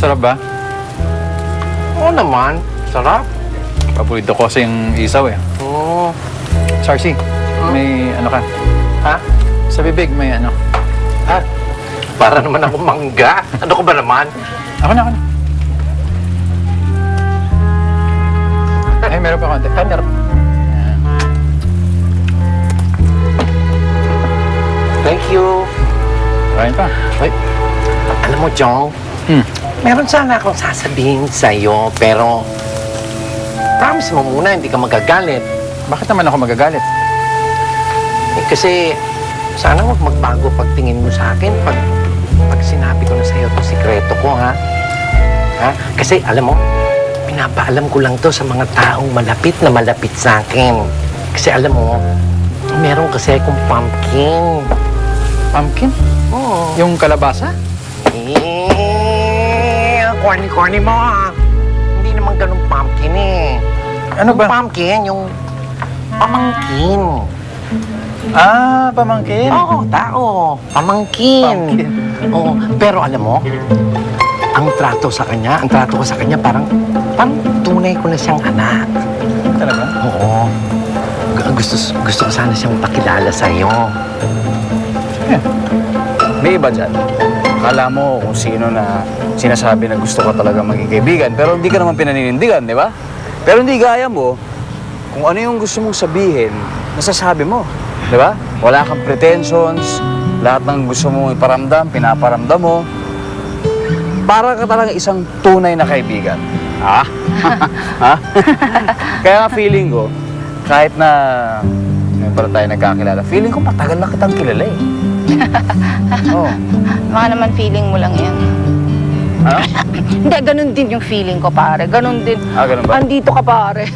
Masarap ba? Oo naman. Sarap. Paborito ko kasi yung isaw eh. Oo. Sarsi, may ano ka? Ha? Sa bibig may ano? Ha? Para naman ako mangga. Ano ko ba naman? Ako na. Ay, meron pa konti. Ay, meron. Thank you. Kain pa. Ay, alam mo, Jong, meron sana akong sasabihin sa'yo, pero promise mo muna, hindi ka magagalit. Bakit naman ako magagalit? Eh, kasi sana huwag magbago pagtingin mo sa akin pag sinabi ko na sa'yo itong sikreto ko, ha? Ha? Kasi, alam mo, pinapaalam ko lang to sa mga taong malapit na malapit sa akin. Kasi, alam mo, meron kasi akong pumpkin. Pumpkin? Oo. Yung kalabasa? Corny mo, ha? Hindi naman ganun pumpkin, eh. Ano ba? Yung pumpkin, yung pamangkin. Ah, pamangkin. Oo, tao. Pamangkin. Pamangkin. Oo, pero alam mo, ang trato ko sa kanya parang tunay ko na siyang anak. Talaga? Oo. Gusto ko sana siyang pakilala sa'yo. Eh, may iba dyan. Akala mo kung sino na sinasabi na gusto ko talaga maging kaibigan, pero hindi ka naman pinaninindigan, di ba? Pero hindi gaya mo, kung ano yung gusto mong sabihin, nasasabi mo, di ba? Wala kang pretensions, lahat ng gusto mong iparamdam, pinaparamdam mo. Para ka talaga isang tunay na kaibigan. Ha? Ha? Kaya nga feeling ko, kahit na ngayon pala tayo nagkakilala, feeling ko matagal na kitang kilala eh. Oo. Baka naman feeling mo lang yan. Ano? Hindi, ganun din yung feeling ko, pare. Ganun din. Ah, ganun ba? Andito ka, pare.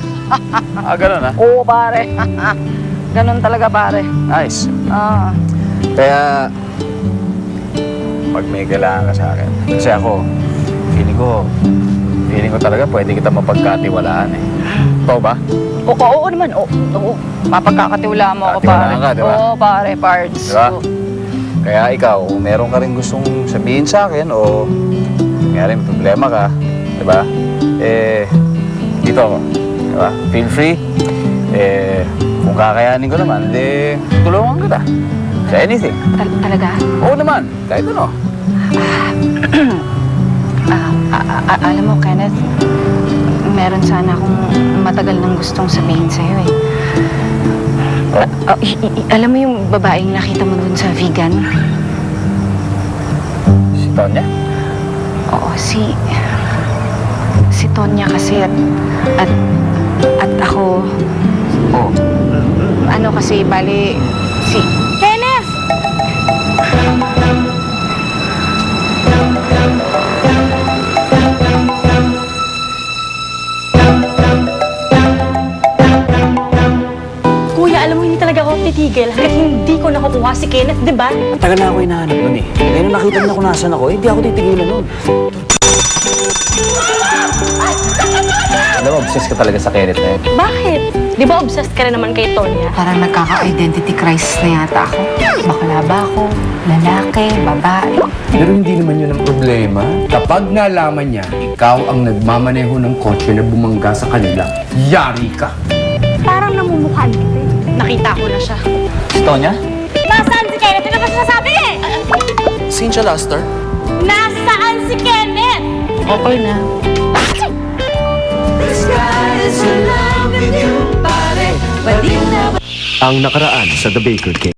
Ah, ganun ah? Oo, pare. Ganun talaga, pare. Nice. Ah. Kaya, pag may kailangan ka sa akin, kasi ako, feeling ko talaga pwede kita mapagkatiwalaan eh. Ikaw ba? Oo naman. Oo. Mapagkakatiwala mo ako, pare. Katiwalaan ka, di ba? Oo, pare, parts. Di ba? Oo. Kaya ikaw, kung meron ka rin gustong sabihin sa akin o may problema ka, di ba? Dito ako. Di ba? Feel free. Kung kakayanin ko naman, tulungan kita. Sa anything. Talaga? Oo naman. Kahit ano. Alam mo, Kenneth, meron sana akong matagal nang gustong sabihin sa'yo eh. Alam mo yung babaeng nakita mo dun sa vegan? Si Tonya? Oo, si Tonya kasi at ako, Oo. ano kasi, bali, si... Kenneth! Kuya, alam mo, hindi talaga ako titigil hanggat hindi ko nakukuha si Kenneth, di ba? Tagal na ako hinahanap nun eh. Ngayon nung nakita mo na kung nasan ako, hindi ako titigilan nun. Alam mo, obsessed ka talaga sa Kenneth na yun. Bakit? Di ba obsessed ka na naman kay Tonya? Parang nagkaka-identity crisis na yata ako. Bakla ba ako? Lalaki? Babae? Pero hindi naman yun ang problema. Kapag nalaman niya, ikaw ang nagmamaneho ng kotse na bumangga sa kanila, yari ka. Parang namumukhaan kita eh. Nakita ko na siya. Si Tonya? Nasaan si Kenneth? Ano ba sinasabi eh? Cynthia Laster? Nasaan si Kenneth? Okay na. Ang nakaraan sa The Baker Case.